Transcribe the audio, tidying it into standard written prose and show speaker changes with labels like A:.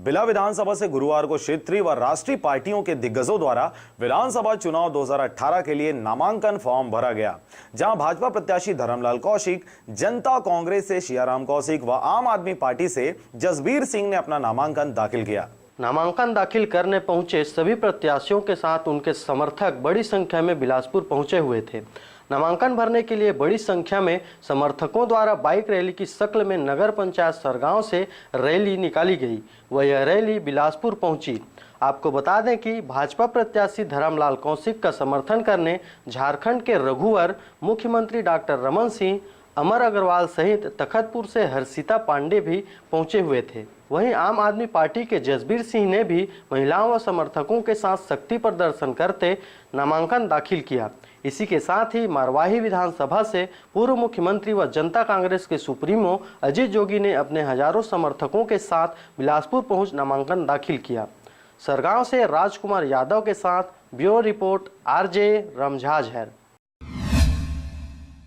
A: बिला विधानसभा से गुरुवार को क्षेत्रीय व राष्ट्रीय पार्टियों के दिग्गजों द्वारा विधानसभा चुनाव 2018 के लिए नामांकन फॉर्म भरा गया, जहां भाजपा प्रत्याशी धर्मलाल कौशिक, जनता कांग्रेस से सियाराम कौशिक व आम आदमी पार्टी से जसबीर सिंह ने अपना नामांकन दाखिल किया।
B: नामांकन दाखिल करने पहुंचे सभी प्रत्याशियों के साथ उनके समर्थक बड़ी संख्या में बिलासपुर पहुंचे हुए थे। नामांकन भरने के लिए बड़ी संख्या में समर्थकों द्वारा बाइक रैली की शक्ल में नगर पंचायत सरगांव से रैली निकाली गई व यह रैली बिलासपुर पहुंची। आपको बता दें कि भाजपा प्रत्याशी धर्मलाल कौशिक का समर्थन करने झारखंड के रघुवर, मुख्यमंत्री डॉक्टर रमन सिंह, अमर अग्रवाल सहित तखतपुर से हर्षिता पांडे भी पहुंचे हुए थे। वहीं आम आदमी पार्टी के जसबीर सिंह ने भी महिलाओं व समर्थकों के साथ शक्ति प्रदर्शन करते नामांकन दाखिल किया। इसी के साथ ही मरवाही विधानसभा से पूर्व मुख्यमंत्री व जनता कांग्रेस के सुप्रीमो अजीत जोगी ने अपने हजारों समर्थकों के साथ बिलासपुर पहुंच नामांकन दाखिल किया। सरगांव से राजकुमार यादव के साथ ब्यूरो रिपोर्ट RJ रमझाज है।